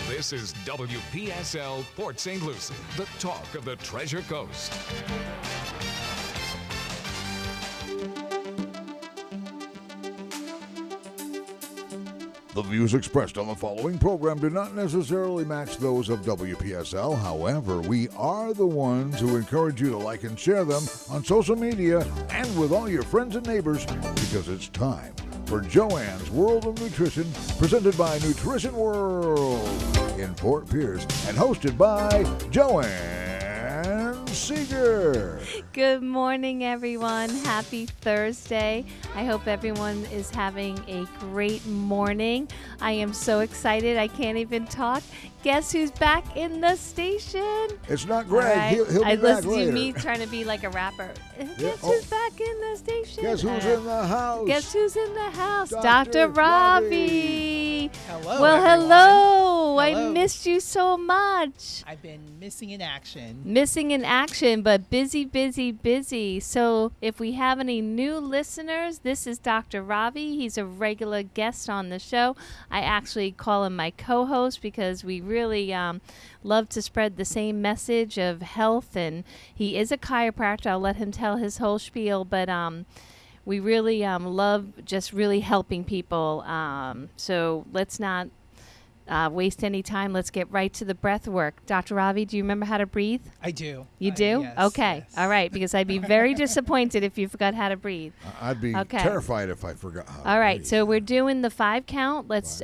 This is WPSL Port St. Lucie, the talk of the Treasure Coast. The views expressed on the following program do not necessarily match those of WPSL. However, we are the ones who encourage you to like and share them on social media and with all your friends and neighbors, because it's time for Joannes World of Nutrition, presented by Nutrition World in Fort Pierce and hosted by Joanne Seeger. Good morning, everyone. Happy Thursday. I hope everyone is having a great morning. I am so excited. I can't even talk. Guess who's back in the station? It's not Greg. Right. He'll be I back listened later. to me trying to be like a rapper. Guess who's back in the station? Guess who's in the house? Guess who's in the house? Dr. Dr. Ravi. Hello, Well, everyone. hello. I Hello. missed you so much. I've been missing in action. Missing in action, but busy, busy, busy. So if we have any new listeners, this is Dr. Ravi. He's a regular guest on the show. I actually call him my co-host because we really love to spread the same message of health. And he is a chiropractor. I'll let him tell his whole spiel, but we really love just really helping people. So let's not waste any time. Let's get right to the breath work. Dr. Ravi, do you remember how to breathe? I do. You do? Yes, Okay. yes. All right. Because I'd be very disappointed if you forgot how to breathe. I'd be Okay. terrified if I forgot how to All right. breathe. So we're doing the 5 count. Let's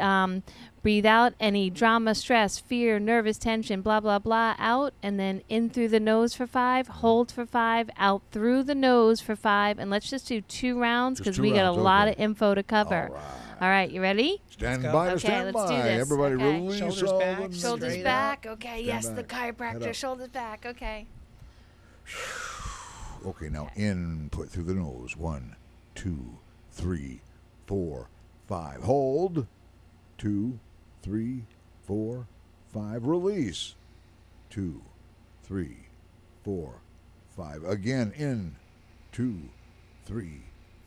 breathe out any drama, stress, fear, nervous tension, blah, blah, blah, out. And then in through the nose for 5, hold for 5, out through the nose for 5. And let's just do 2 rounds Just because 2 we got a rounds, lot okay. of info to cover. All All right. You ready? Stand Let's go. by to Okay, stand let's do by. this. Everybody Okay. release Shoulders all back, the Shoulders Straight back. up. Okay. Stand Yes, back. the Head chiropractor. up. Shoulders back. Okay. Okay, now in, put through the nose. 1, 2, 3, 4, 5. Hold. 2, 3, 4, 5. Release. 2, 3, 4, 5. Again, in. 2, 3,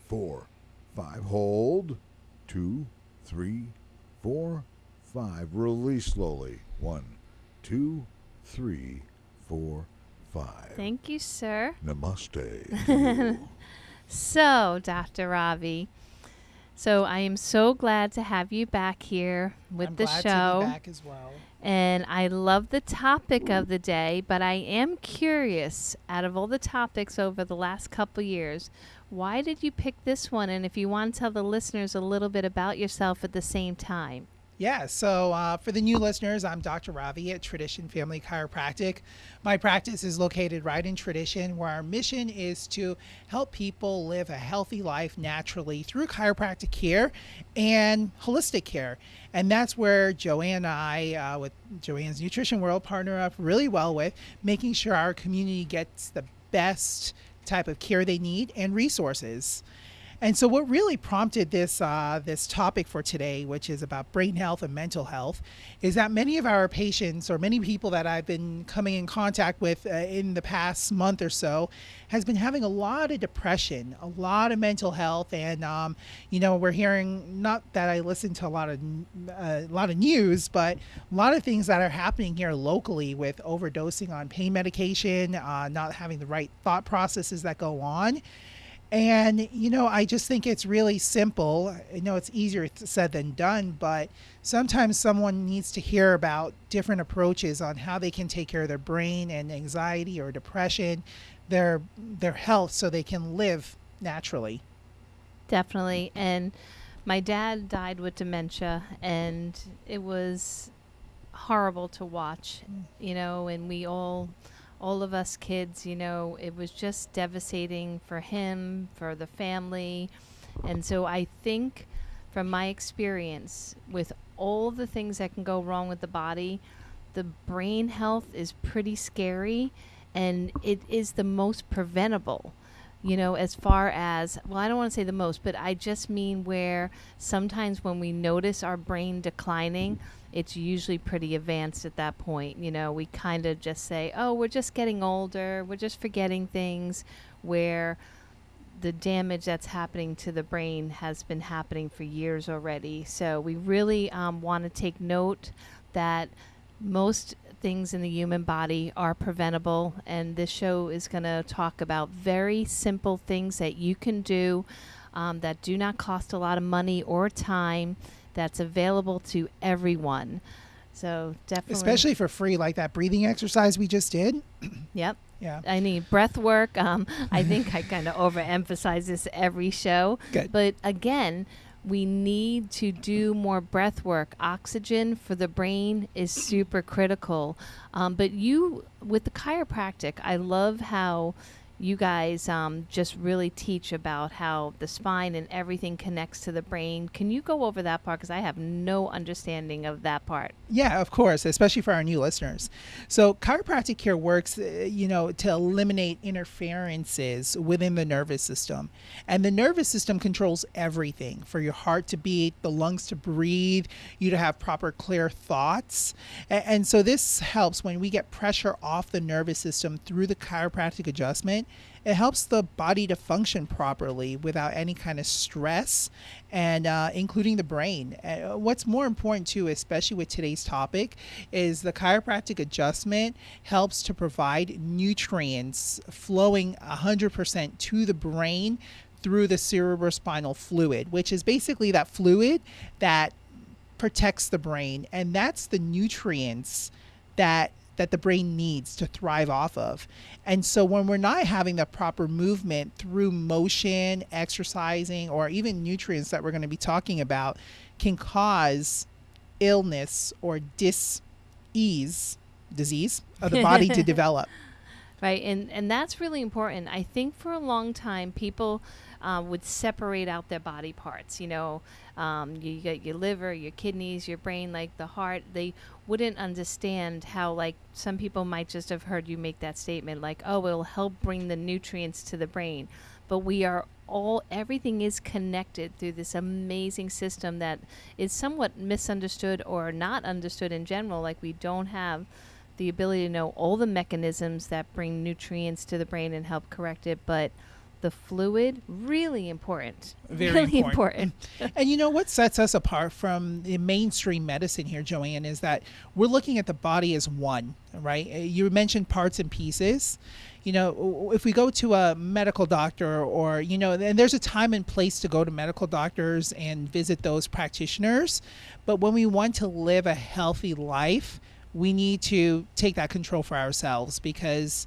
4, 5. Hold. 2, 3, 4, 5. Release slowly. 1, 2, 3, 4, 5. Thank you, sir. Namaste. to you. So, Dr. Ravi, so I am so glad to have you back here with I'm the glad show. to be back as well. And I love the topic of the day, but I am curious, out of all the topics over the last couple years, why did you pick this one? And if you want to tell the listeners a little bit about yourself at the same time. Yeah, so for the new listeners, I'm Dr. Ravi at Tradition Family Chiropractic. My practice is located right in Tradition, where our mission is to help people live a healthy life naturally through chiropractic care and holistic care. And that's where Joanne and I, with Joanne's Nutrition World, partner up really well with, making sure our community gets the best type of care they need and resources. And so what really prompted this this topic for today, which is about brain health and mental health, is that many of our patients, or many people that I've been coming in contact with in the past month or so, has been having a lot of depression, a lot of mental health. And, we're hearing, not that I listen to a lot of news, but a lot of things that are happening here locally with overdosing on pain medication, not having the right thought processes that go on. And, I just think it's really simple. I know it's easier said than done, but sometimes someone needs to hear about different approaches on how they can take care of their brain and anxiety or depression, their health, so they can live naturally. Definitely. And my dad died with dementia, and it was horrible to watch, and we all of us kids, it was just devastating for him, for the family. And so I think from my experience with all the things that can go wrong with the body, the brain health is pretty scary, and it is the most preventable. As far as, well, I don't want to say the most, but I just mean where sometimes when we notice our brain declining, it's usually pretty advanced at that point. We kind of just say, oh, we're just getting older, we're just forgetting things, where the damage that's happening to the brain has been happening for years already. So we really want to take note that most things in the human body are preventable, and this show is going to talk about very simple things that you can do that do not cost a lot of money or time, that's available to everyone. So definitely, especially for free, like that breathing exercise we just did. Yep. Yeah. I need breath work. I think I kind of overemphasize this every show. Good. But again, we need to do more breath work. Oxygen for the brain is super critical. But you, with the chiropractic, I love how you guys just really teach about how the spine and everything connects to the brain. Can you go over that part? Because I have no understanding of that part. Yeah, of course, especially for our new listeners. So chiropractic care works, to eliminate interferences within the nervous system. And the nervous system controls everything, for your heart to beat, the lungs to breathe, you to have proper clear thoughts. And so this helps when we get pressure off the nervous system through the chiropractic adjustment. It helps the body to function properly without any kind of stress, and including the brain. What's more important too, especially with today's topic, is the chiropractic adjustment helps to provide nutrients flowing 100% to the brain through the cerebrospinal fluid, which is basically that fluid that protects the brain. And that's the nutrients that the brain needs to thrive off of. And so when we're not having the proper movement through motion, exercising, or even nutrients that we're going to be talking about, can cause illness or disease of the body to develop. Right, and that's really important. I think for a long time, people would separate out their body parts. You got your liver, your kidneys, your brain, like the heart. They wouldn't understand how, like, some people might just have heard you make that statement, like, oh, it'll help bring the nutrients to the brain. But everything is connected through this amazing system that is somewhat misunderstood or not understood in general. Like, we don't have the ability to know all the mechanisms that bring nutrients to the brain and help correct it, but the fluid, really important. Very really important. And what sets us apart from the mainstream medicine here, Joanne, is that we're looking at the body as one, right? You mentioned parts and pieces. If we go to a medical doctor or, and there's a time and place to go to medical doctors and visit those practitioners. But when we want to live a healthy life, we need to take that control for ourselves, because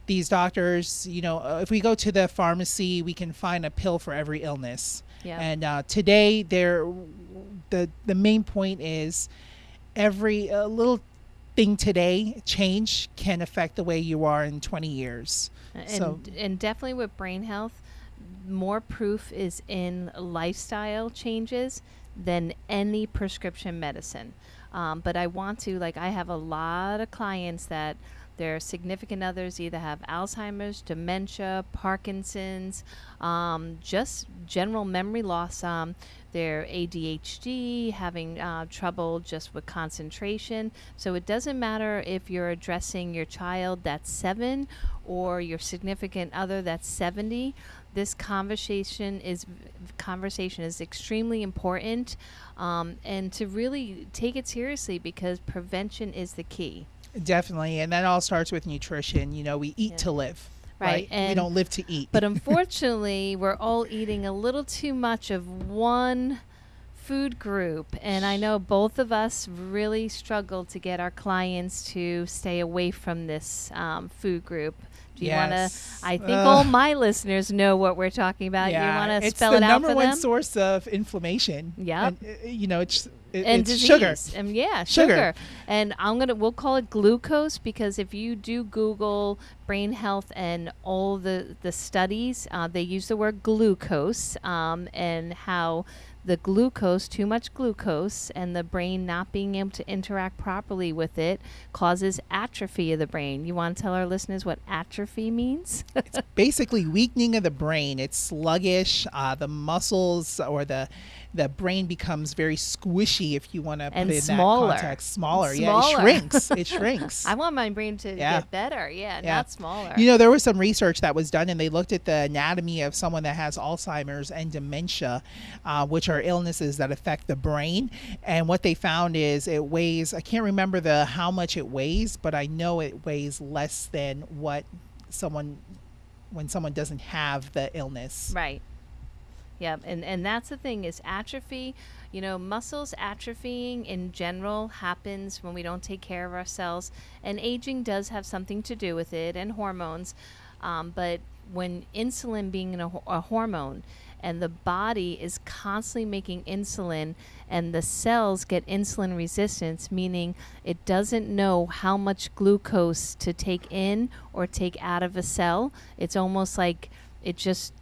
these doctors, if we go to the pharmacy, we can find a pill for every illness. Yeah. And today, the main point is every little thing today, change can affect the way you are in 20 years. And definitely with brain health, more proof is in lifestyle changes than any prescription medicine. But I want to, I have a lot of clients that their significant others either have Alzheimer's, dementia, Parkinson's, just general memory loss. Their ADHD, having trouble just with concentration. So it doesn't matter if you're addressing your child that's 7 or your significant other that's 70. This conversation is extremely important, and to really take it seriously, because prevention is the key. Definitely. And that all starts with nutrition. We eat to live. Right. And we don't live to eat. But unfortunately, we're all eating a little too much of one food group. And I know both of us really struggle to get our clients to stay away from this food group. Do you want to? I think all my listeners know what we're talking about. Yeah, you want to spell it out for them? It's the number one source of inflammation. Yeah. It's disease. sugar. Sugar. And we'll call it glucose, because if you do Google brain health and all the studies, they use the word glucose, and how the glucose, too much glucose, and the brain not being able to interact properly with it causes atrophy of the brain. You want to tell our listeners what atrophy means? It's basically weakening of the brain. It's sluggish. The muscles or the the brain becomes very squishy, if you want to put And it in smaller. that context. Smaller. Yeah, Smaller. it shrinks. It shrinks. I want my brain to get better. Yeah, not smaller. You know, there was some research that was done, and they looked at the anatomy of someone that has Alzheimer's and dementia, which are illnesses that affect the brain. And what they found is it weighs, I can't remember how much it weighs, but I know it weighs less than what when someone doesn't have the illness. Right. Yeah, and that's the thing is atrophy. You know, muscles atrophying in general happens when we don't take care of ourselves, and aging does have something to do with it, and hormones. But when insulin being a hormone, and the body is constantly making insulin, and the cells get insulin resistance, meaning it doesn't know how much glucose to take in or take out of a cell. It's almost like it just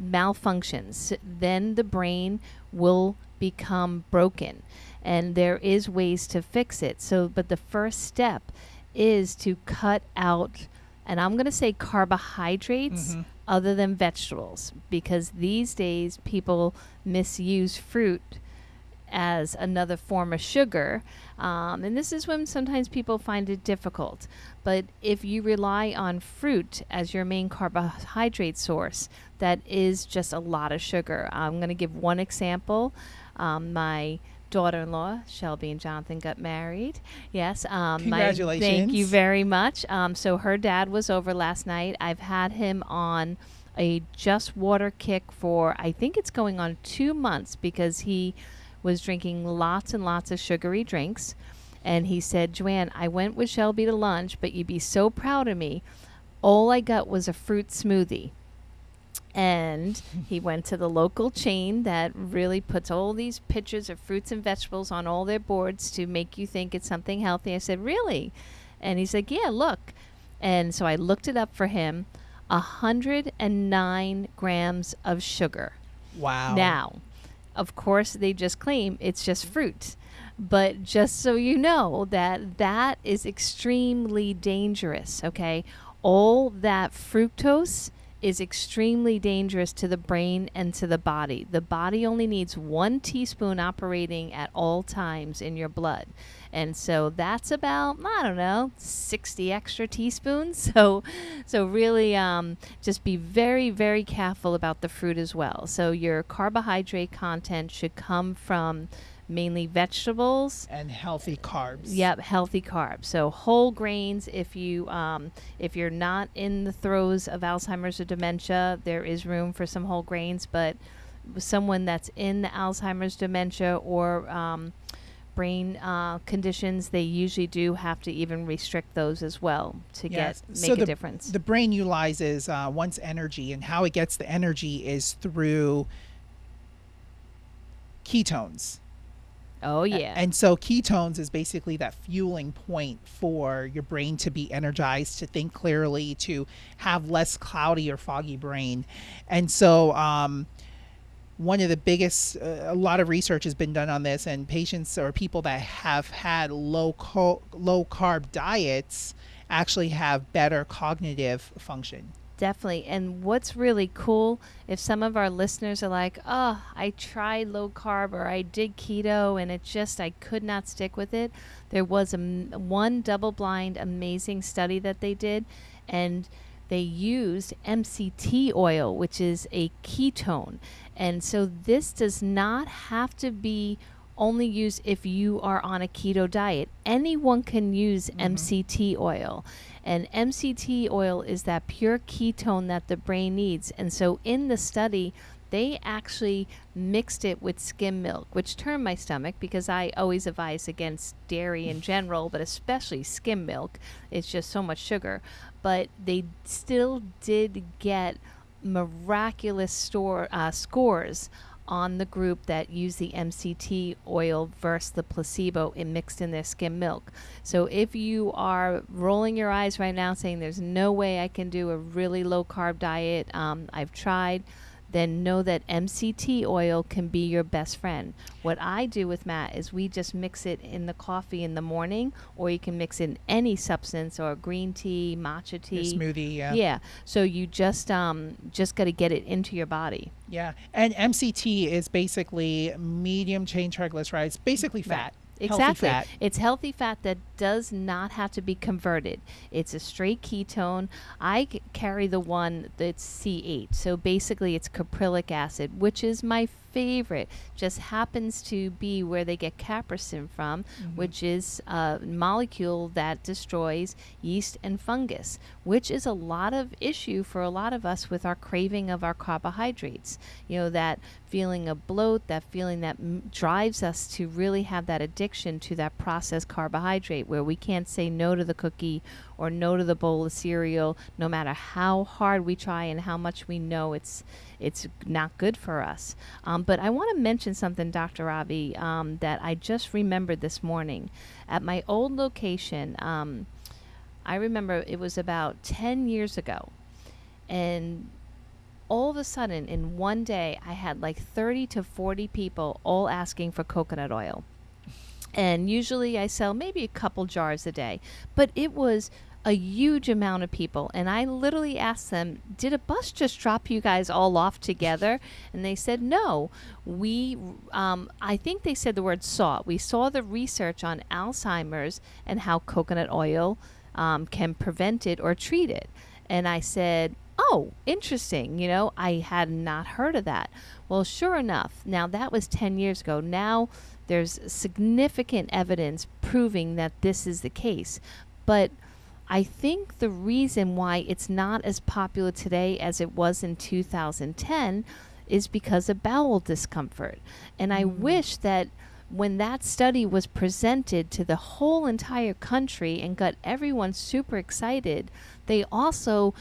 malfunctions. Then the brain will become broken, and there is ways to fix it. So, but the first step is to cut out, and I'm going to say carbohydrates other than vegetables, because these days people misuse fruit as another form of sugar. And this is when sometimes people find it difficult. But if you rely on fruit as your main carbohydrate source, that is just a lot of sugar. I'm going to give one example. My daughter-in-law, Shelby and Jonathan, got married. Yes. Congratulations. Thank you very much. So her dad was over last night. I've had him on a just water kick for, I think it's going on 2 months, because he was drinking lots and lots of sugary drinks. And he said, Joanne, I went with Shelby to lunch, but you'd be so proud of me. All I got was a fruit smoothie. And he went to the local chain that really puts all these pictures of fruits and vegetables on all their boards to make you think it's something healthy. I said, really? And he's like, yeah, look. And so I looked it up for him. 109 grams of sugar. Wow. Now, of course, they just claim it's just fruit. But just so you know that is extremely dangerous, okay? All that fructose is extremely dangerous to the brain and to the body. The body only needs 1 teaspoon operating at all times in your blood. And so that's about, 60 extra teaspoons. So really just be very, very careful about the fruit as well. So your carbohydrate content should come from mainly vegetables and healthy carbs. Yep, healthy carbs. So whole grains. If you're not in the throes of Alzheimer's or dementia, there is room for some whole grains. But someone that's in the Alzheimer's, dementia, or brain conditions, they usually do have to even restrict those as well to make a difference. The brain utilizes one's energy, and how it gets the energy is through ketones. Oh, yeah. And so ketones is basically that fueling point for your brain to be energized, to think clearly, to have less cloudy or foggy brain. And so one of the biggest, a lot of research has been done on this, and patients or people that have had low carb diets actually have better cognitive function. Definitely. And what's really cool, if some of our listeners are like, oh, I tried low carb or I did keto and I could not stick with it. There was one double-blind amazing study that they did, and they used Mct oil, which is a ketone. And so this does not have to be only used if you are on a keto diet. Anyone can use Mct oil. And Mct oil is that pure ketone that the brain needs. And so in the study, they actually mixed it with skim milk, which turned my stomach, because I always advise against dairy in general, but especially skim milk. It's just so much sugar. But they still did get miraculous scores on the group that used the Mct oil versus the placebo mixed in their skim milk. So if you are rolling your eyes right now saying there's no way I can do a really low carb diet, I've tried, then know that MCT oil can be your best friend. What I do with Matt is we just mix it in the coffee in the morning, or you can mix in any substance or green tea, matcha tea. Your smoothie, yeah. Yeah. So you just got to get it into your body. Yeah. And MCT is basically medium chain triglycerides, basically fat. Healthy Exactly. fat. It's healthy fat that does not have to be converted. It's a straight ketone. I carry the one that's C8. So basically it's caprylic acid, which is my favorite. Just happens to be where they get capricin from, which is a molecule that destroys yeast and fungus, which is a lot of issue for a lot of us with our craving of our carbohydrates. You know, that feeling of bloat, that feeling that drives us to really have that addiction to that processed carbohydrate, where we can't say no to the cookie or no to the bowl of cereal, no matter how hard we try and how much we know it's not good for us. But I want to mention something, Dr. Ravi, that I just remembered this morning. At my old location, I remember it was about 10 years ago, and all of a sudden in one day I had like 30 to 40 people all asking for coconut oil. And usually I sell maybe a couple jars a day, but it was a huge amount of people. And I literally asked them, did a bus just drop you guys all off together? And they said, no, I think they said the word saw. We saw the research on Alzheimer's and how coconut oil can prevent it or treat it. And I said, oh, interesting. You know, I had not heard of that. Well, sure enough, now that was 10 years ago. Now there's significant evidence proving that this is the case. But I think the reason why it's not as popular today as it was in 2010 is because of bowel discomfort. And I wish that when that study was presented to the whole entire country and got everyone super excited, they also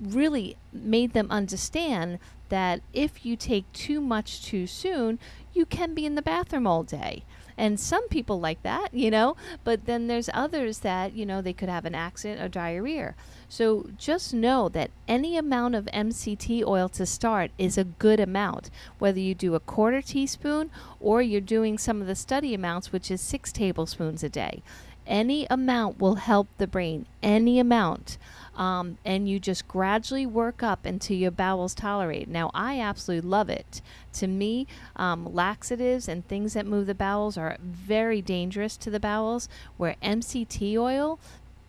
really made them understand that if you take too much too soon, you can be in the bathroom all day. And some people like that, you know, but then there's others that, you know, they could have an accident or diarrhea. So just know that any amount of MCT oil to start is a good amount, whether you do a quarter teaspoon or you're doing some of the study amounts, which is 6 tablespoons a day. Any amount will help the brain, any amount. And you just gradually work up until your bowels tolerate. Now, I absolutely love it. To me, laxatives and things that move the bowels are very dangerous to the bowels, where MCT oil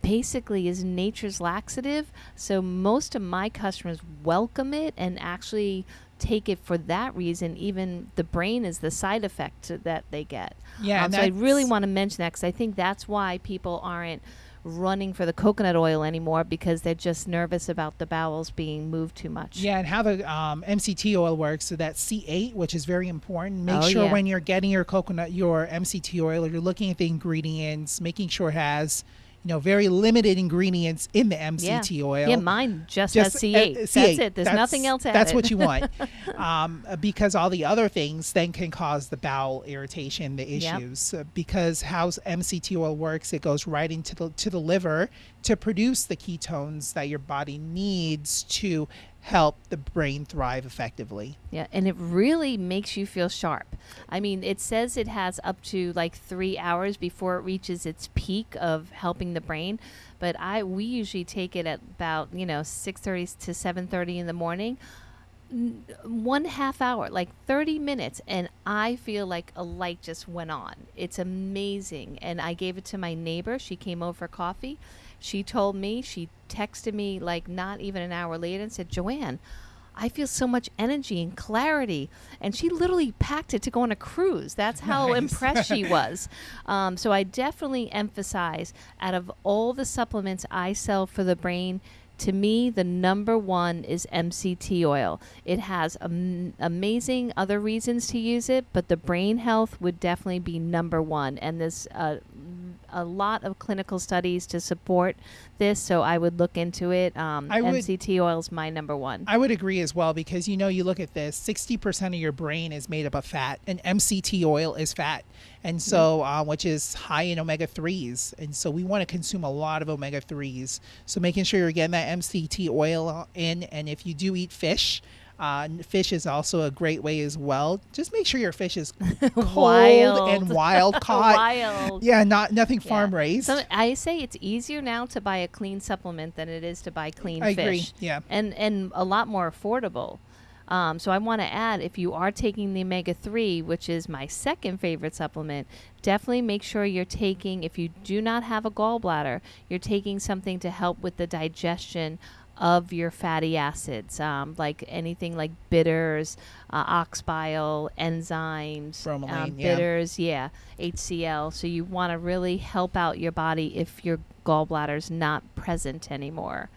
basically is nature's laxative. So most of my customers welcome it and actually take it for that reason. Even the brain is the side effect that they get. Yeah, so I really want to mention that, because I think that's why people aren't running for the coconut oil anymore, because they're just nervous about the bowels being moved too much. Yeah, and how the MCT oil works, so that's C8, which is very important. Make sure when you're getting your MCT oil, you're looking at the ingredients, making sure it has, you know, very limited ingredients in the MCT oil. Yeah, mine just has C8. That's it. There's nothing else added. That's what you want. Because all the other things then can cause the bowel irritation, the issues. Because how MCT oil works, it goes right into the liver to produce the ketones that your body needs to help the brain thrive effectively. Yeah, and it really makes you feel sharp. I mean, it says it has up to like 3 hours before it reaches its peak of helping the brain, but we usually take it at about 6:30 to 7:30 in the morning. 1/2 hour, like 30 minutes, and I feel like a light just went on. It's amazing. And I gave it to my neighbor. She came over for coffee. She told me, she texted me like not even an hour later and said, Joanne, I feel so much energy and clarity. And she literally packed it to go on a cruise. That's how impressed she was. So I definitely emphasize, out of all the supplements I sell for the brain, to me, the number one is MCT oil. It has amazing other reasons to use it, but the brain health would definitely be number one. And there's a lot of clinical studies to support this, so I would look into it. MCT oil is my number one. I would agree as well, because you look at this, 60% of your brain is made up of fat, and MCT oil is fat, and so which is high in omega-3s, and so we want to consume a lot of omega-3s. So making sure you're getting that MCT oil in, and if you do eat fish, Fish is also a great way as well. Just make sure your fish is cold Wild. and wild caught. Wild. Yeah, nothing farm raised. So I say it's easier now to buy a clean supplement than it is to buy clean I fish. agree. Yeah. And a lot more affordable. So I want to add, if you are taking the omega-3, which is my second favorite supplement, definitely make sure you're taking, if you do not have a gallbladder, you're taking something to help with the digestion of your fatty acids, like anything like bitters, ox bile, enzymes, Bromelain, bitters, HCl. So you want to really help out your body if your gallbladder's not present anymore.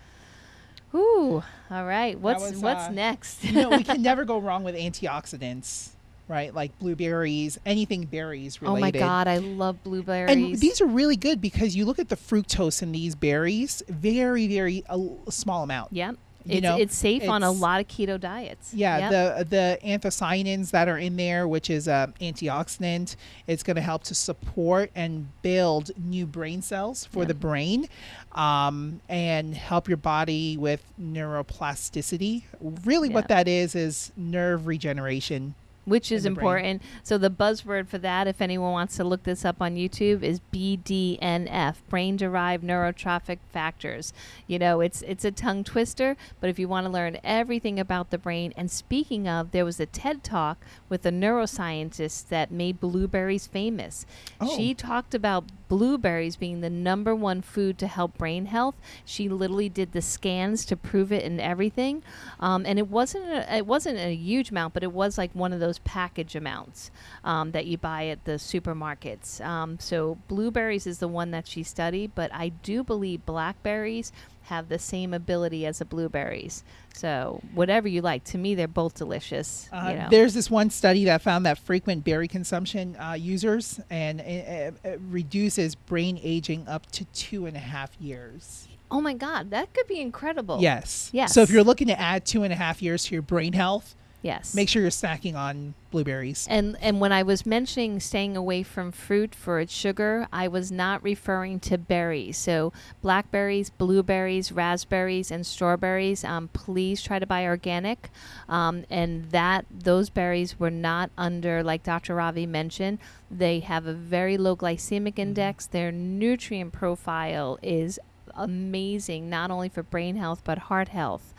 Ooh, all right. What's next? We can never go wrong with antioxidants, right? Like blueberries, anything berries related. Oh my God, I love blueberries. And these are really good because you look at the fructose in these berries, very, very small amount. Yep. You know, it's safe on a lot of keto diets. Yeah, Yep. the anthocyanins that are in there, which is an antioxidant, it's going to help to support and build new brain cells for the brain, and help your body with neuroplasticity. Really, what that is nerve regeneration. Which is in the brain. important. So the buzzword for that, if anyone wants to look this up on YouTube, is BDNF, brain-derived neurotrophic factors. You know, it's a tongue twister, but if you want to learn everything about the brain, and speaking of, there was a TED Talk with a neuroscientist that made blueberries famous. Oh. She talked about blueberries being the number one food to help brain health. She literally did the scans to prove it and everything. And it wasn't a huge amount, but it was like one of those package amounts that you buy at the supermarkets. So blueberries is the one that she studied, but I do believe blackberries have the same ability as the blueberries. So whatever you like, to me, they're both delicious. There's this one study that found that frequent berry consumption users and it reduces brain aging up to 2.5 years. Oh my God, that could be incredible. Yes. Yes. So if you're looking to add 2.5 years to your brain health, yes, make sure you're snacking on blueberries. And when I was mentioning staying away from fruit for its sugar, I was not referring to berries. So blackberries, blueberries, raspberries, and strawberries, please try to buy organic. And those berries were not under, like Dr. Ravi mentioned, they have a very low glycemic index. Their nutrient profile is amazing, not only for brain health, but heart health.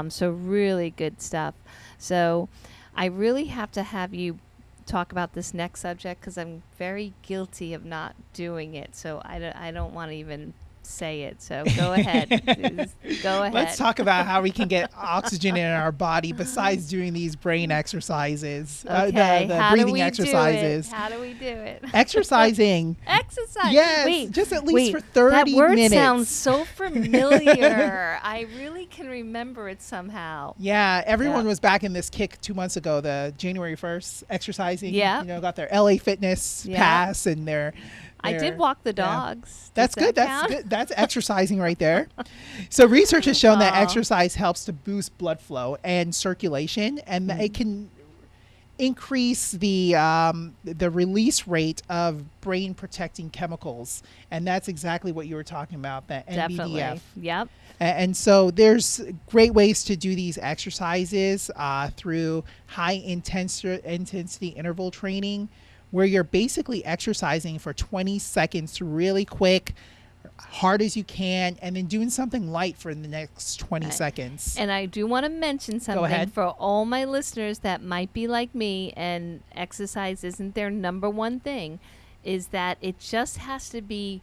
So really good stuff. So I really have to have you talk about this next subject because I'm very guilty of not doing it. So I don't want to even say it. So go ahead. Go ahead. Let's talk about how we can get oxygen in our body besides doing these brain exercises. Okay. The How breathing do we exercises. Do it? How do we do it? Exercising. Exercise. Yes. Wait, just at least for 30 that word minutes. sounds so familiar. I really can remember it somehow. Yeah, everyone was back in this kick 2 months ago, the January 1st, exercising. Yeah. Got their LA Fitness pass and their I did walk the dogs. That's Does good. that That's count? good. That's exercising right there. So research has shown that exercise helps to boost blood flow and circulation, and it can increase the release rate of brain protecting chemicals, and that's exactly what you were talking about, that Definitely. NBDF. Yep. And so there's great ways to do these exercises through high intensity interval training, where you're basically exercising for 20 seconds really quick, hard as you can, and then doing something light for the next 20 seconds. And I do want to mention something for all my listeners that might be like me and exercise isn't their number one thing, is that it just has to be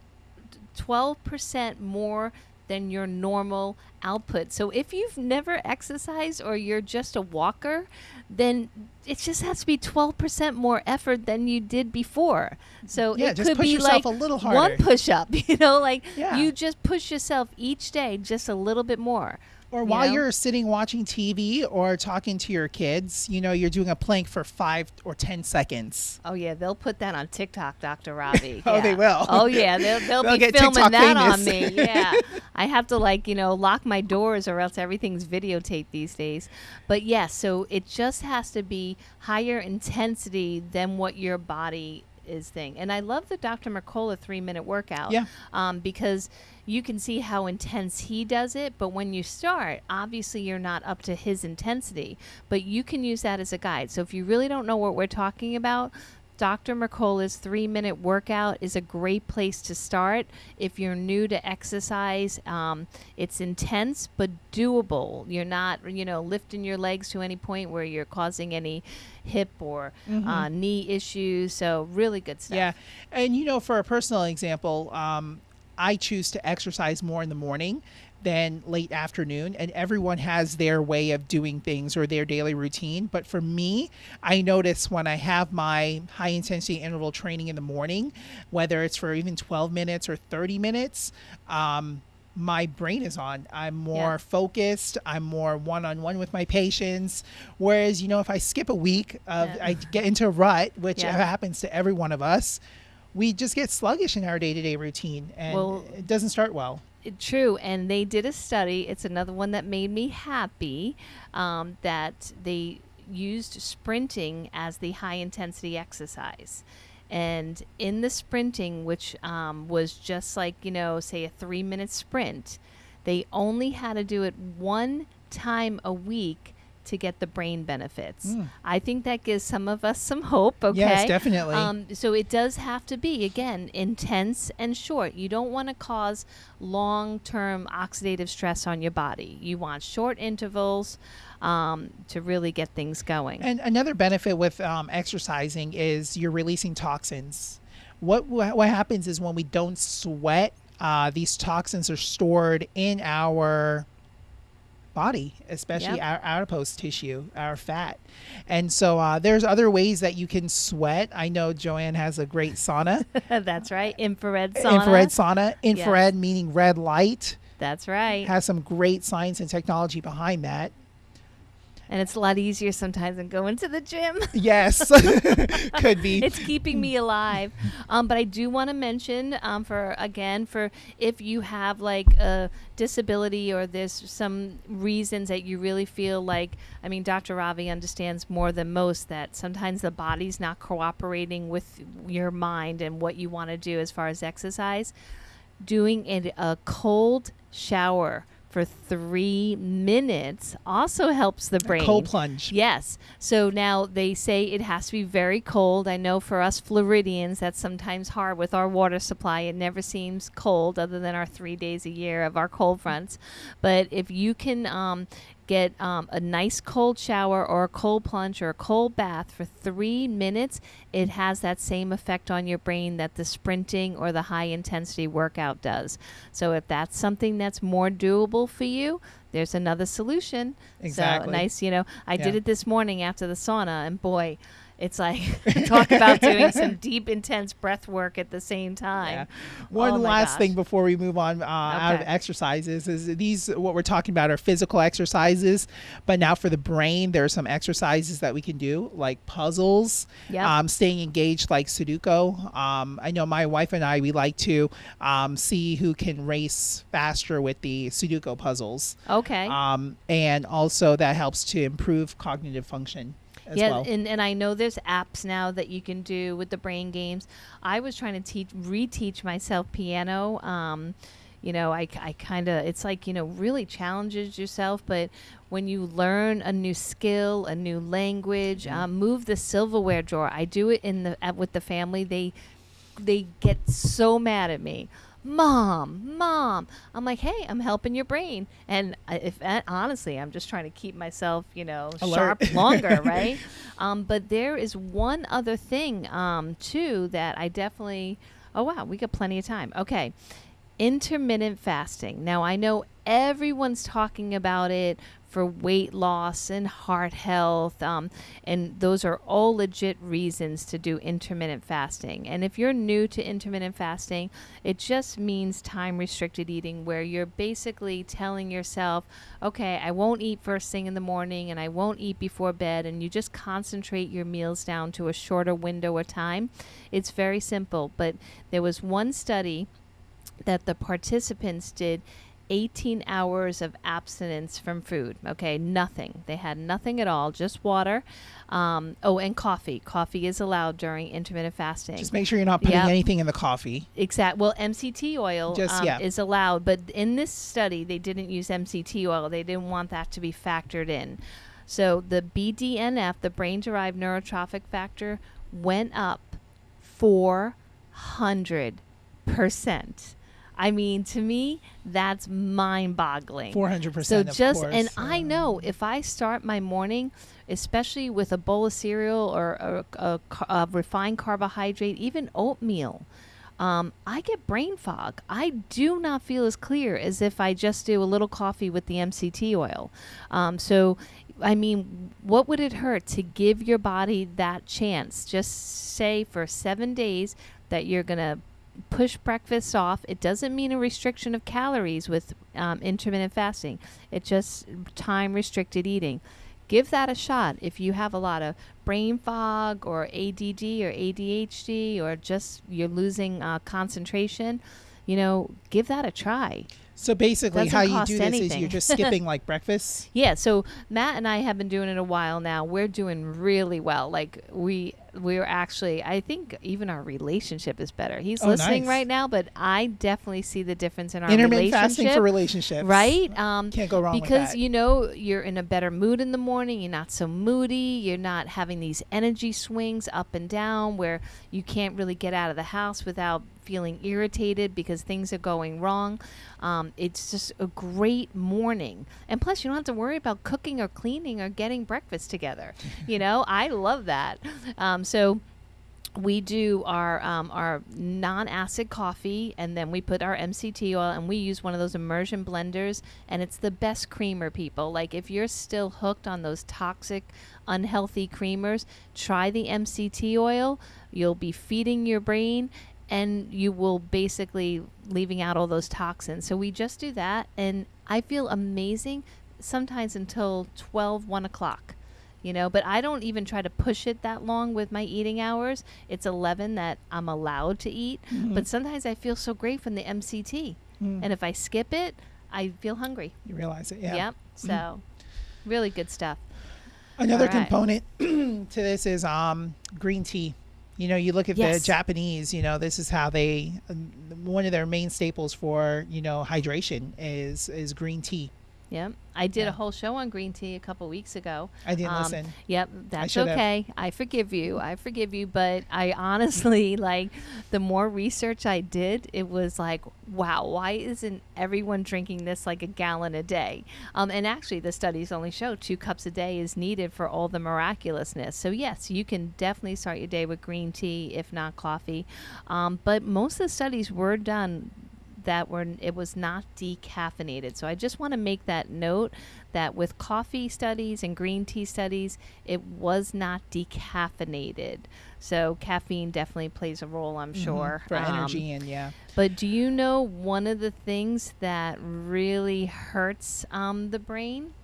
12% more than your normal output. So if you've never exercised or you're just a walker, then it just has to be 12% more effort than you did before. So it just could push be yourself like a little harder. one push-up, you just push yourself each day just a little bit more. Or while you're sitting watching TV or talking to your kids, you're doing a plank for 5 or 10 seconds. Oh, yeah. They'll put that on TikTok, Dr. Ravi. Oh, they will. Oh, yeah. They'll be get filming TikTok that famous. on me. Yeah. I have to, lock my doors or else everything's videotaped these days. But, yes, so it just has to be higher intensity than what your body is thing. And I love the Dr. Mercola 3-minute workout. Yeah. Because you can see how intense he does it, but when you start, obviously you're not up to his intensity, but you can use that as a guide. So if you really don't know what we're talking about, Dr. Mercola's 3-minute workout is a great place to start. If you're new to exercise, it's intense but doable. You're not, lifting your legs to any point where you're causing any hip or knee issues. So really good stuff. Yeah. And, for a personal example, I choose to exercise more in the morning than late afternoon, and everyone has their way of doing things or their daily routine. But for me, I notice when I have my high intensity interval training in the morning, whether it's for even 12 minutes or 30 minutes, my brain is on. I'm more focused. I'm more one-on-one with my patients. Whereas, if I skip a week, I get into a rut, which happens to every one of us. We just get sluggish in our day-to-day routine, and it doesn't start well. True, and they did a study. It's another one that made me happy, that they used sprinting as the high-intensity exercise. And in the sprinting, which was just like, say a 3-minute sprint, they only had to do it 1 time a week to get the brain benefits. I think that gives some of us some hope, okay? Yes, definitely. So it does have to be, again, intense and short. You don't want to cause long-term oxidative stress on your body. You want short intervals to really get things going. And another benefit with exercising is you're releasing toxins. What happens is when we don't sweat, these toxins are stored in our body, especially our adipose tissue, our fat. And so there's other ways that you can sweat. I know Joanne has a great sauna. That's right. Infrared sauna. Infrared meaning red light. That's right. Has some great science and technology behind that. And it's a lot easier sometimes than going to the gym. Yes, could be. It's keeping me alive. But I do want to mention, for if you have like a disability or there's some reasons that you really feel like, Dr. Ravi understands more than most that sometimes the body's not cooperating with your mind and what you want to do as far as exercise. Doing a cold shower for 3 minutes also helps the brain. A cold plunge. Yes. So now they say it has to be very cold. I know for us Floridians, that's sometimes hard with our water supply. It never seems cold other than our 3 days a year of our cold fronts. But if you can get a nice cold shower or a cold plunge or a cold bath for 3 minutes, it has that same effect on your brain that the sprinting or the high intensity workout does. So if that's something that's more doable for you, there's another solution. Exactly. So nice, I did it this morning after the sauna, and boy, it's like, talk about doing some deep, intense breath work at the same time. Yeah. One last thing before we move on out of exercises is what we're talking about are physical exercises. But now for the brain, there are some exercises that we can do, like puzzles, staying engaged like Sudoku. I know my wife and we like to see who can race faster with the Sudoku puzzles. Okay. And also that helps to improve cognitive function. Well. And I know there's apps now that you can do with the brain games. I was trying to reteach myself piano. I kind of, it's like, really challenges yourself. But when you learn a new skill, a new language, move the silverware drawer. I do it with the family. They get so mad at me. Mom, I'm like, hey, I'm helping your brain. And honestly, I'm just trying to keep myself, sharp longer, right? But there is one other thing, too, that I definitely, oh, wow, we got plenty of time. Okay. Intermittent fasting. Now, I know everyone's talking about it for weight loss and heart health, and those are all legit reasons to do intermittent fasting. And if you're new to intermittent fasting, it just means time-restricted eating, where you're basically telling yourself, okay, I won't eat first thing in the morning and I won't eat before bed, and you just concentrate your meals down to a shorter window of time. It's very simple, but there was one study that the participants did 18 hours of abstinence from food. Okay, nothing. They had nothing at all, just water. And coffee. Coffee is allowed during intermittent fasting. Just make sure you're not putting anything in the coffee. Well, MCT oil is allowed, but in this study, they didn't use MCT oil. They didn't want that to be factored in. So the BDNF, the brain-derived neurotrophic factor, went up 400%. I mean, to me, that's mind-boggling. 400%. So of course. And I know if I start my morning, especially with a bowl of cereal or a refined carbohydrate, even oatmeal, I get brain fog. I do not feel as clear as if I just do a little coffee with the MCT oil. So, I mean, what would it hurt to give your body that chance? Just say for 7 days that you're going to push breakfast off. It doesn't mean a restriction of calories with intermittent fasting. It's just time restricted eating. Give that a shot. If you have a lot of brain fog or ADD or ADHD or just you're losing concentration, give that a try. So basically how you do this is you're just skipping like breakfast? Yeah, so Matt and I have been doing it a while now. We're doing really well. Like we're actually, I think even our relationship is better. He's listening right now, but I definitely see the difference in our Intermittent relationship. fasting for relationships. Right? Can't go wrong with because, that. You're in a better mood in the morning. You're not so moody. You're not having these energy swings up and down where you can't really get out of the house without feeling irritated because things are going wrong. It's just a great morning. And plus, you don't have to worry about cooking or cleaning or getting breakfast together. I love that. So we do our non-acid coffee, and then we put our MCT oil, and we use one of those immersion blenders, and it's the best creamer, people. Like, if you're still hooked on those toxic, unhealthy creamers, try the MCT oil. You'll be feeding your brain, and you will basically leaving out all those toxins. So we just do that, and I feel amazing sometimes until 1 o'clock. But I don't even try to push it that long with my eating hours. It's 11 that I'm allowed to eat. Mm-hmm. But sometimes I feel so great from the MCT. And if I skip it, I feel hungry. You realize it, yeah. Yep. So really good stuff. Another component to this is green tea. You look at the Japanese, this is how they, one of their main staples for, hydration is green tea. Yep. I did a whole show on green tea a couple weeks ago. I didn't listen. Yep. That's okay. I forgive you. But I honestly, the more research I did, it was like, wow, why isn't everyone drinking this like a gallon a day? And actually, the studies only show 2 cups a day is needed for all the miraculousness. So, yes, you can definitely start your day with green tea, if not coffee. But most of the studies were done it was not decaffeinated. So I just want to make that note that with coffee studies and green tea studies, it was not decaffeinated. So caffeine definitely plays a role, I'm sure. For energy and But do you know one of the things that really hurts the brain?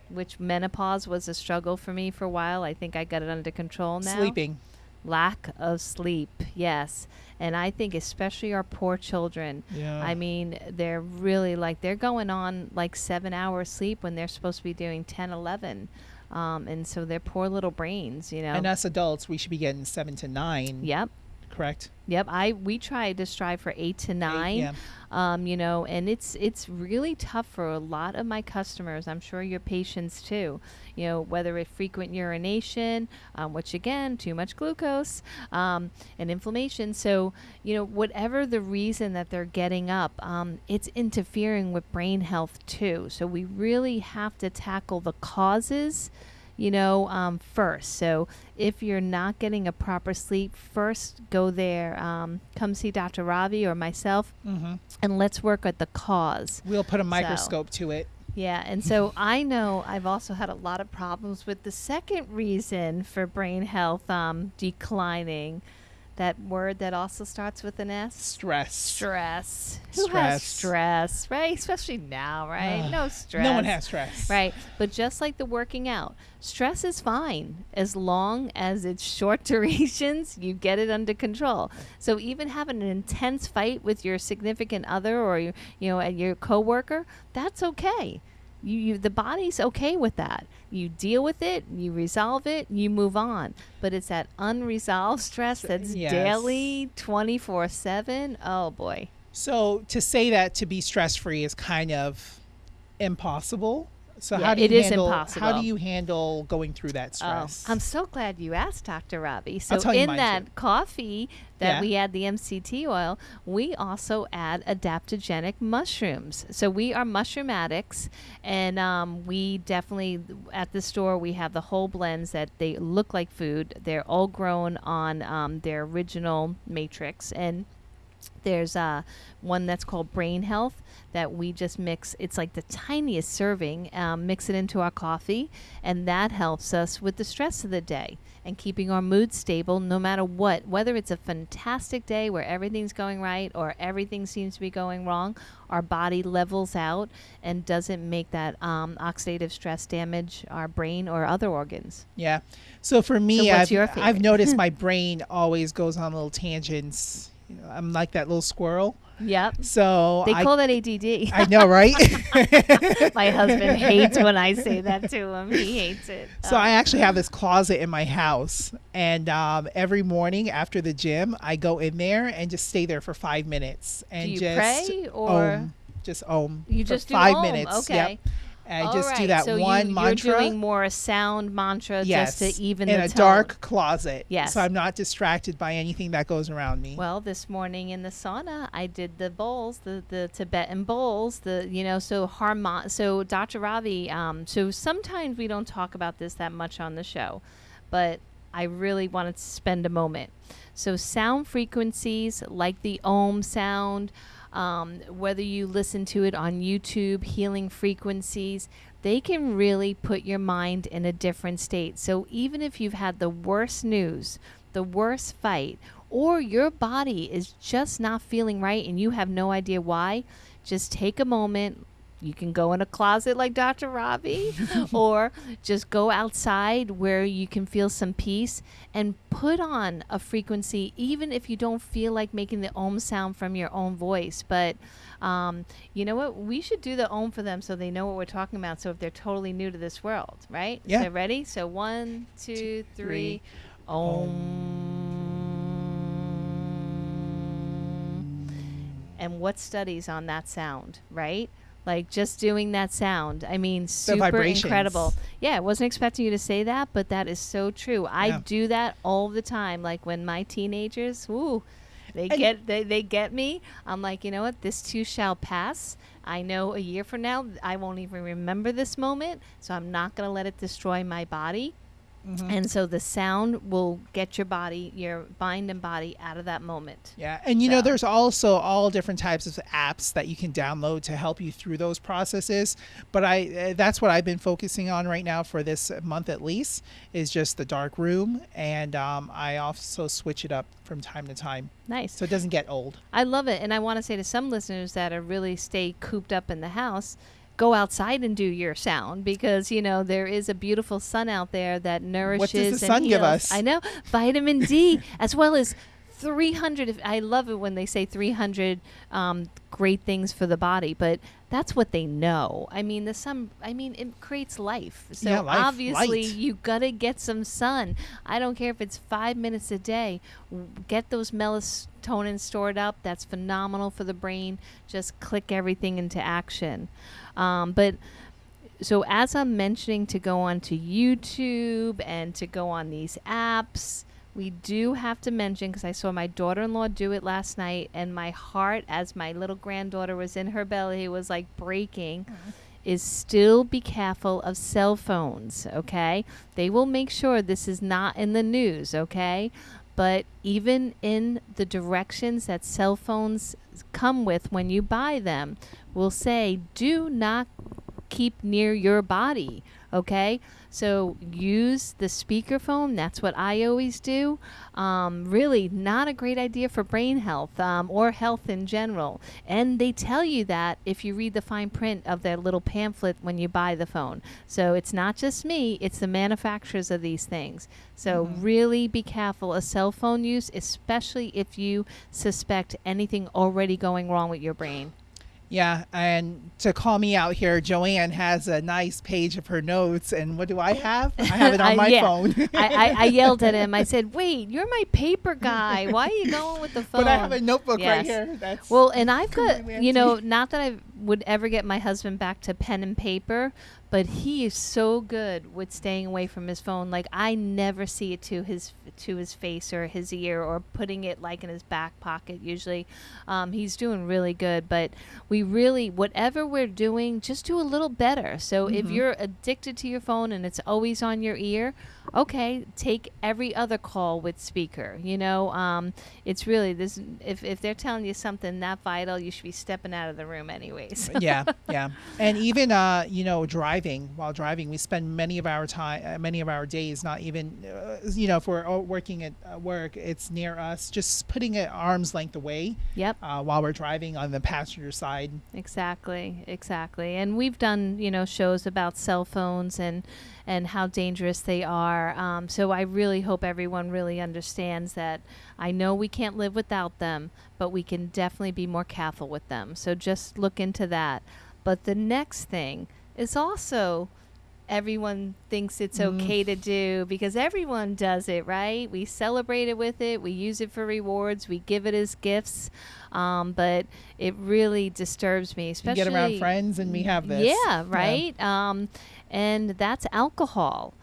Which menopause was a struggle for me for a while. I think I got it under control now. Sleeping. Lack of sleep, yes. And I think especially our poor children. Yeah. I mean, they're really they're going on 7 hours sleep when they're supposed to be doing 10, 11. And so their poor little brains, And us adults, we should be getting 7 to 9. Yep. Correct. Yep. We try to strive for 8 to 9. 8, yeah. And it's really tough for a lot of my customers. I'm sure your patients too. Whether it's frequent urination, which again, too much glucose, and inflammation. So, whatever the reason that they're getting up, it's interfering with brain health too. So we really have to tackle the causes first. So if you're not getting a proper sleep, first go there, come see Dr. Ravi or myself, and let's work at the cause. We'll put a microscope to it. Yeah, and so I know I've also had a lot of problems with the second reason for brain health declining. that word that also starts with an S? Stress. Stress. Who has stress, right? Especially now, right? No stress. No one has stress. Right. But just like the working out, stress is fine as long as it's short durations, you get it under control. So even having an intense fight with your significant other or your coworker, that's okay. The body's okay with that. You deal with it, you resolve it, you move on. But it's that unresolved stress that's daily, 24/7. Oh boy. So to say that to be stress-free is kind of impossible. So Yeah, how do it you is handle impossible. how do you handle going through that stress? I'm so glad you asked, Dr. Ravi. So I'll tell you in mine that too. coffee that Yeah. we add the MCT oil, we also add adaptogenic mushrooms. So we are mushroom addicts, and we definitely, at the store, we have the whole blends that they look like food. They're all grown on their original matrix, and there's one that's called Brain Health that we just mix. It's like the tiniest serving, mix it into our coffee, and that helps us with the stress of the day and keeping our mood stable no matter what. Whether it's a fantastic day where everything's going right or everything seems to be going wrong, our body levels out and doesn't make that oxidative stress damage our brain or other organs. Yeah. So for me, So what's your I've favorite? noticed my brain always goes on little tangents. I'm like that little squirrel. Yep. So They call that ADD. I know, right? My husband hates when I say that to him. He hates it. So I actually have this closet in my house, and every morning after the gym, I go in there and just stay there for 5 minutes and Do you just pray or just om. you for just do 5 Om, minutes? okay. Yep. And I All just do right, that so one mantra. You're doing more a sound mantra Yes, just to even in the a tone. dark closet. Yes. So I'm not distracted by anything that goes around me. Well, this morning in the sauna, I did the bowls, the Tibetan bowls, so Dr. Ravi, so sometimes we don't talk about this that much on the show, but I really wanted to spend a moment. So sound frequencies like the Om sound, whether you listen to it on YouTube, healing frequencies, they can really put your mind in a different state. So even if you've had the worst news, the worst fight, or your body is just not feeling right and you have no idea why, just take a moment. You can go in a closet like Dr. Ravi or just go outside where you can feel some peace and put on a frequency, even if you don't feel like making the Om sound from your own voice. But you know what? We should do the Om for them so they know what we're talking about. So if they're totally new to this world, right? Yeah. So ready? So 1, 2, 3. Om. And what studies on that sound, right? Like just doing that sound. I mean, super vibrations. incredible. Yeah, I wasn't expecting you to say that, but that is so true. I Yeah. do that all the time. Like when my teenagers, they get me. I'm like, you know what? This too shall pass. I know a year from now, I won't even remember this moment, so I'm not going to let it destroy my body. Mm-hmm. And so the sound will get your body, your mind and body out of that moment. Yeah, and So- there's also all different types of apps that you can download to help you through those processes. But that's what I've been focusing on right now for this month at least, is just the dark room, and I also switch it up from time to time Nice. so it doesn't get old. I love it. And I want to say to some listeners that are really stay cooped up in the house, go outside and do your sound because, there is a beautiful sun out there that nourishes What does the and sun give heals. us? I know. Vitamin D as well as 300. I love it when they say 300 great things for the body, but that's what they know. I mean, the sun, it creates life. So Yeah, life, obviously light. you got to get some sun. I don't care if it's 5 minutes a day. Get those melatonin stored up. That's phenomenal for the brain. Just click everything into action. But so as I'm mentioning to go onto YouTube and to go on these apps, we do have to mention, because I saw my daughter-in-law do it last night, and my heart, as my little granddaughter was in her belly, was like breaking, is still be careful of cell phones, okay? They will make sure this is not in the news, okay? But even in the directions that cell phones come with when you buy them, will say, do not keep near your body, Okay, so use the speakerphone. That's what I always do. Really not a great idea for brain health or health in general. And they tell you that if you read the fine print of their little pamphlet when you buy the phone. So it's not just me, it's the manufacturers of these things. So really be careful of cell phone use, especially if you suspect anything already going wrong with your brain. Yeah, and to call me out here, Joanne has a nice page of her notes, and what do I have? I have it on my phone. I yelled at him. I said, "Wait, you're my paper guy. Why are you going with the phone?" But I have a notebook right here. That's well, and I've got, not that I would ever get my husband back to pen and paper, but he is so good with staying away from his phone. Like, I never see it to his face or his ear, or putting it like in his back pocket. Usually, he's doing really good. But we really, whatever we're doing, just do a little better. So if you're addicted to your phone and it's always on your ear, okay, take every other call with speaker. It's really this. If they're telling you something that vital, you should be stepping out of the room anyways. Yeah. And even while driving, we spend many of our days not even if we're working at work, it's near us, just putting it arm's length away. Yep. While we're driving on the passenger side. Exactly. And we've done shows about cell phones and how dangerous they are. So I really hope everyone really understands that. I know we can't live without them, but we can definitely be more careful with them. So just look into that. But the next thing is also everyone thinks it's okay to do, because everyone does it, right? We celebrate it with it. We use it for rewards. We give it as gifts. But it really disturbs me, especially you get around friends and we have this. Yeah, right. Yeah. And that's alcohol.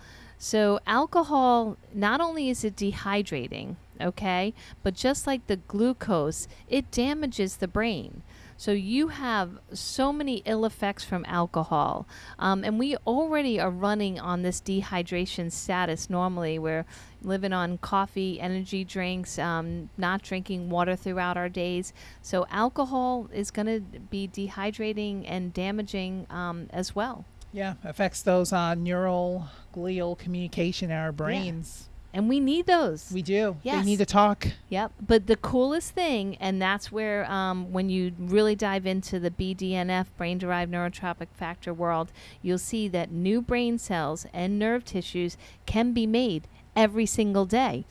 So alcohol, not only is it dehydrating, okay, but just like the glucose, it damages the brain. So you have so many ill effects from alcohol. And we already are running on this dehydration status normally. We're living on coffee, energy drinks, not drinking water throughout our days. So alcohol is going to be dehydrating and damaging as well. Yeah, affects those neural glial communication in our brains. Yeah. And we need those. We do. Yes. They need to talk. Yep. But the coolest thing, and that's where when you really dive into the BDNF, brain-derived neurotrophic factor world, you'll see that new brain cells and nerve tissues can be made every single day.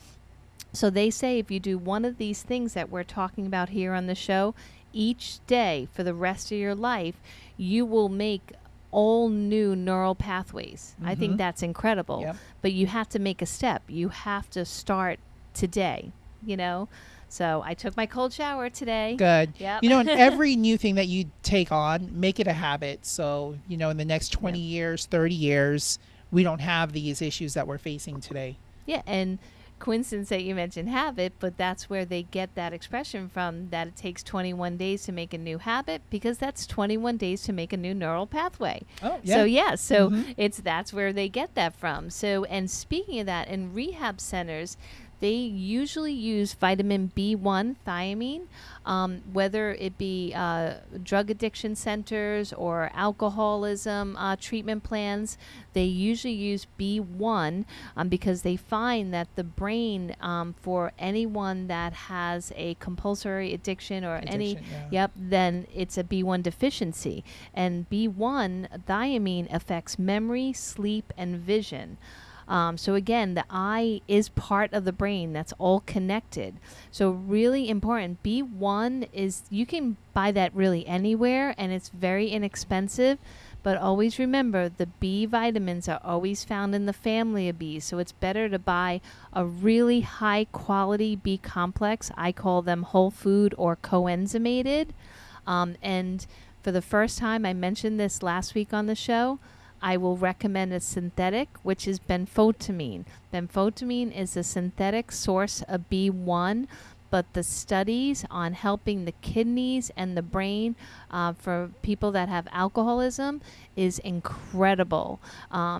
So they say if you do one of these things that we're talking about here on the show, each day for the rest of your life, you will make all new neural pathways. I think that's incredible. Yep. But you have to make a step. You have to start today, So I took my cold shower today. Good. Yep. And every new thing that you take on, make it a habit. So, in the next 20 years, 30 years, we don't have these issues that we're facing today. Yeah, and coincidence that you mentioned habit, but that's where they get that expression from, that it takes 21 days to make a new habit, because that's 21 days to make a new neural pathway. Oh, yeah. So that's where they get that from. So, and speaking of that, in rehab centers, they usually use vitamin B1 thiamine, whether it be drug addiction centers or alcoholism treatment plans. They usually use B1 because they find that the brain, for anyone that has a compulsory addiction or then it's a B1 deficiency. And B1 thiamine affects memory, sleep, and vision. So again, the eye is part of the brain. That's all connected. So really important. B1 is, you can buy that really anywhere, and it's very inexpensive. But always remember, the B vitamins are always found in the family of Bs. So it's better to buy a really high quality B complex. I call them whole food or coenzymated. And for the first time, I mentioned this last week on the show, I will recommend a synthetic, which is benfotiamine. Benfotiamine is a synthetic source of B1, but the studies on helping the kidneys and the brain for people that have alcoholism is incredible.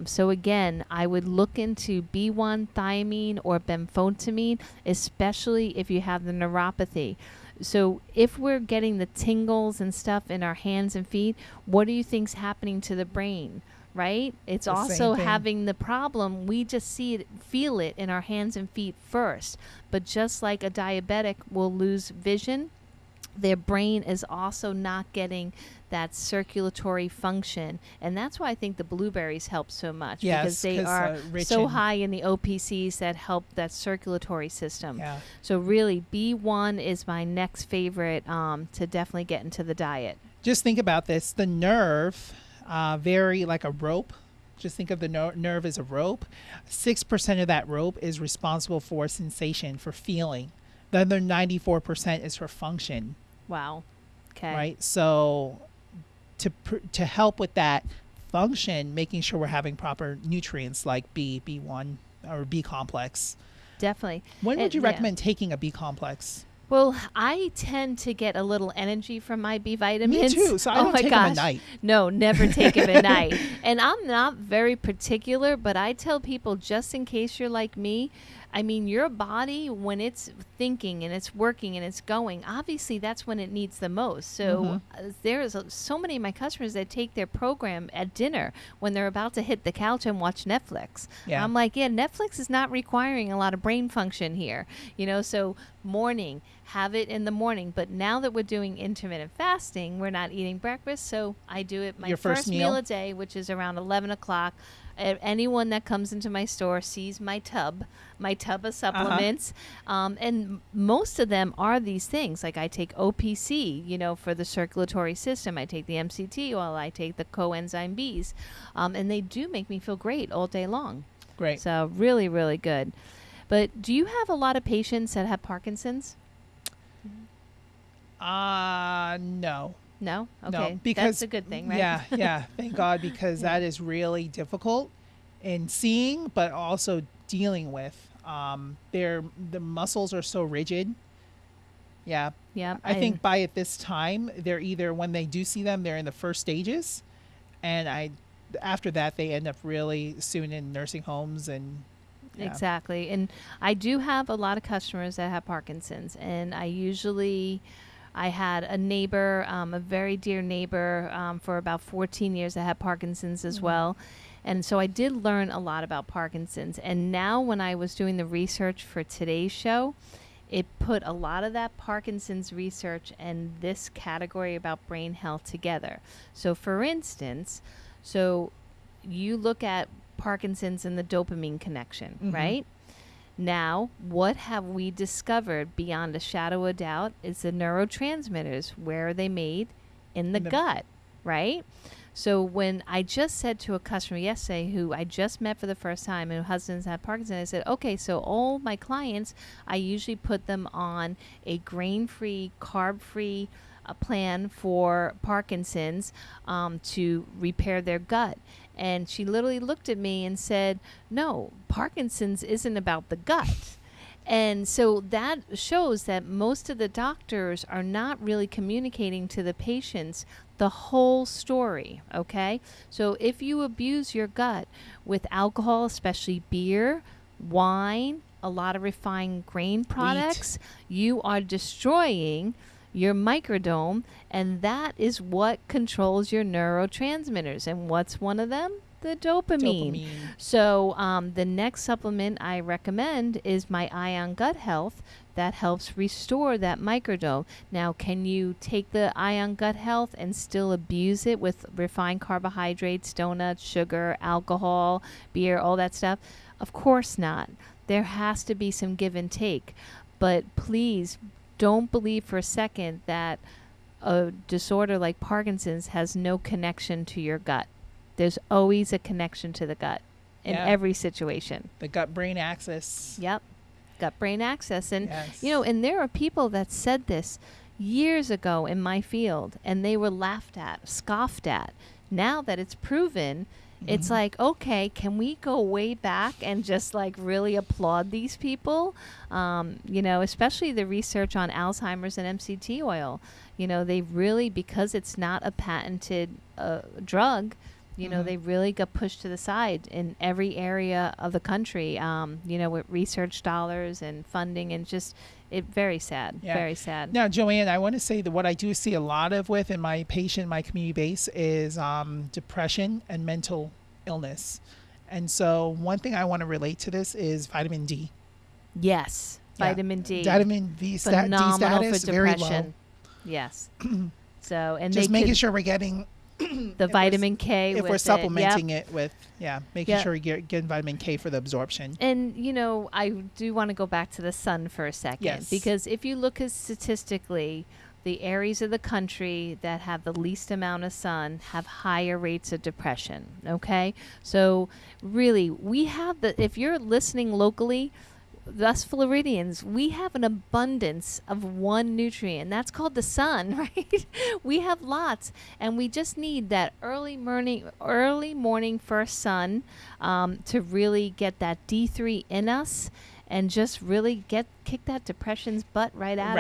So again, I would look into B1 thiamine or benfotiamine, especially if you have the neuropathy. So if we're getting the tingles and stuff in our hands and feet, what do you think's happening to the brain? right? It's The same also thing. having the problem. We just see it, feel it in our hands and feet first. But just like a diabetic will lose vision, their brain is also not getting that circulatory function. And that's why I think the blueberries help so much, Yes, because they 'cause, are rich so in- high in the OPCs that help that circulatory system. Yeah. So really, B1 is my next favorite to definitely get into the diet. Just think about this. The nerve, very like a rope. Just think of the nerve as a rope. 6% of that rope is responsible for sensation, for feeling. The other 94% is for function, Wow. Okay. right? So to help with that function, making sure we're having proper nutrients like B1 or B complex. Definitely. When would you Yeah. recommend taking a B complex? Well, I tend to get a little energy from my B vitamins. Me too. So I oh don't my take them gosh. at night. No, never take them at night. And I'm not very particular, but I tell people, just in case you're like me, I mean, your body, when it's thinking and it's working and it's going, obviously that's when it needs the most. So there's so many of my customers that take their program at dinner when they're about to hit the couch and watch Netflix. Yeah. I'm like, yeah, Netflix is not requiring a lot of brain function here. So morning, have it in the morning. But now that we're doing intermittent fasting, we're not eating breakfast. So I do it my Your first meal meal? a day, which is around 11 o'clock. Anyone that comes into my store sees my tub of supplements. And most of them are these things. Like I take OPC, for the circulatory system. I take the MCT oil. I take the coenzyme Bs. And they do make me feel great all day long. Great. So really, really good. But do you have a lot of patients that have Parkinson's? No. No? Okay. No, because that's a good thing, right? Yeah. Thank God, because that is really difficult in seeing, but also dealing with. The muscles are so rigid. Yeah. Yeah. I think by at this time, they're either, when they do see them, they're in the first stages, and after that they end up really soon in nursing homes and. Yeah. Exactly. And I do have a lot of customers that have Parkinson's, and I had a neighbor, a very dear neighbor, for about 14 years that had Parkinson's as well. And so I did learn a lot about Parkinson's. And now when I was doing the research for today's show, it put a lot of that Parkinson's research and this category about brain health together. So for instance, you look at Parkinson's and the dopamine connection, right? Now, what have we discovered beyond a shadow of doubt is the neurotransmitters. Where are they made? In the gut, right? So when I just said to a customer yesterday who I just met for the first time and her husband's had Parkinson's, I said, okay, so all my clients, I usually put them on a grain-free, carb-free plan for Parkinson's to repair their gut. And she literally looked at me and said, no, Parkinson's isn't about the gut. And so that shows that most of the doctors are not really communicating to the patients the whole story, okay? So if you abuse your gut with alcohol, especially beer, wine, a lot of refined grain products, you are destroying your microdome, and that is what controls your neurotransmitters. And what's one of them? The dopamine. So the next supplement I recommend is my Ion Gut Health that helps restore that microdome. Now, can you take the Ion Gut Health and still abuse it with refined carbohydrates, donuts, sugar, alcohol, beer, all that stuff? Of course not. There has to be some give and take. But please don't believe for a second that a disorder like Parkinson's has no connection to your gut. There's always a connection to the gut in every situation. The gut-brain axis. Yep. Gut-brain axis. And, Yes. and there are people that said this years ago in my field, and they were laughed at, scoffed at. Now that it's proven, it's like, okay, can we go way back and just like really applaud these people? Especially the research on Alzheimer's and MCT oil. They really, because it's not a patented drug, they really got pushed to the side in every area of the country, with research dollars and funding, and just very sad, very sad. Now, Joanne, I want to say that what I do see a lot of with in my community base is depression and mental illness. And so one thing I want to relate to this is vitamin D. Yes, Yeah. vitamin D. Vitamin D Phenomenal status for very depression. low. Yes. So, and Just they making could- sure we're getting the vitamin K if with we're it. supplementing Yep. it with making Yep. sure we getting vitamin K for the absorption. And, you know, I do want to go back to the sun for a second. Yes. Because if you look at statistically, the areas of the country that have the least amount of sun have higher rates of depression. Okay? So, really, we have if you're listening locally, us Floridians, we have an abundance of one nutrient. That's called the sun, right? We have lots, and we just need that early morning first sun to really get that D3 in us, and just really kick that depression's butt right out of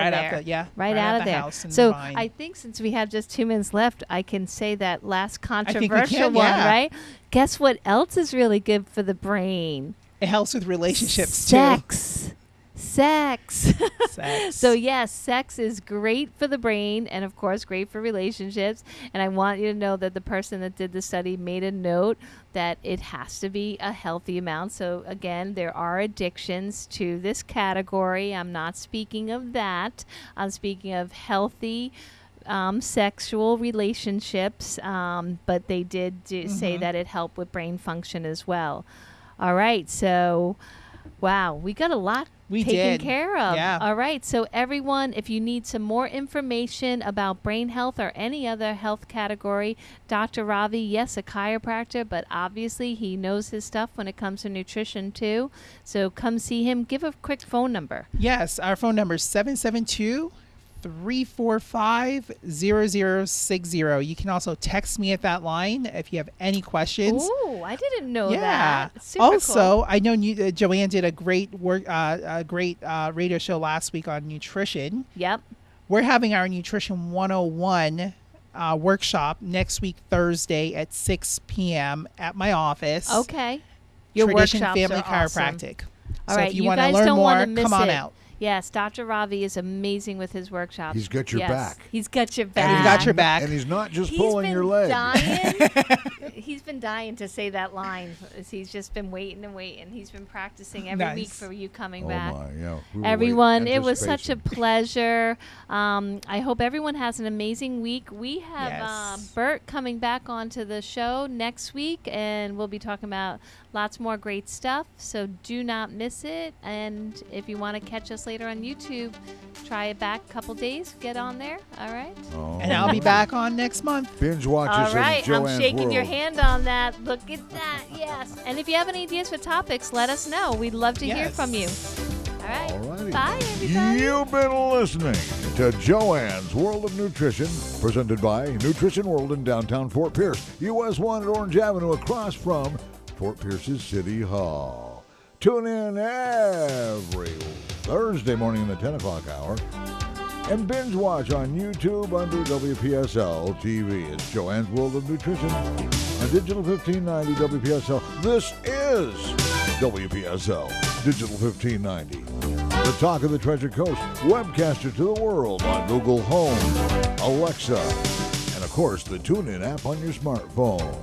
there. Right out of the there. house and So fine. I think since we have just 2 minutes left, I can say that last think we controversial can, one, yeah. right? Guess what else is really good for the brain? It helps with relationships Sex. too. Sex. So yes, sex is great for the brain and of course great for relationships. And I want you to know that the person that did the study made a note that it has to be a healthy amount. So again, there are addictions to this category. I'm not speaking of that. I'm speaking of healthy sexual relationships. But they did say that it helped with brain function as well. All right, so wow, we got a lot taken care of. Yeah. All right, so everyone, if you need some more information about brain health or any other health category, Dr. Ravi, yes, a chiropractor, but obviously he knows his stuff when it comes to nutrition too. So come see him. Give a quick phone number. Yes, our phone number is 772-345-0060. You can also text me at that line if you have any questions. Ooh, I didn't know Yeah. that. Super Also, cool. I know Joanne did a great radio show last week on nutrition. Yep. We're having our Nutrition 101 workshop next week, Thursday at 6 p.m. at my office. Okay. Your Tradition workshops Family are awesome. Chiropractic. All So right, if you you want to guys learn don't more, wanna miss come on it. out. Yes, Dr. Ravi is amazing with his workshops. He's got your Yes, back. He's got your And back. He's got your back. And he's not just He's pulling been your leg. dying. He's been dying to say that line. He's just been waiting and waiting. He's been practicing every week Nice. for you coming Oh back. my, yeah. We were Everyone, waiting, it was such a anticipation. pleasure. I hope everyone has an amazing week. We have Yes. Bert coming back onto the show next week, and we'll be talking about lots more great stuff. So do not miss it. And if you want to catch us later on YouTube, try it back a couple days. Get on there. All right. Oh. And I'll be back on next month. Binge watch All us right, in Joannes I'm shaking World. your hand on that. Look at that, yes. And if you have any ideas for topics, let us know. We'd love to hear Yes. from you. All right, Alrighty. bye everybody. You've been listening to Joannes World of Nutrition, presented by Nutrition World in downtown Fort Pierce, US 1 at Orange Avenue, across from Fort Pierce's City Hall. Tune in every Thursday morning in the 10 o'clock hour. And binge watch on YouTube under WPSL TV. It's Joannes World of Nutrition on Digital 1590 WPSL. This is WPSL Digital 1590. The talk of the Treasure Coast, webcaster to the world on Google Home, Alexa, and of course the TuneIn app on your smartphone.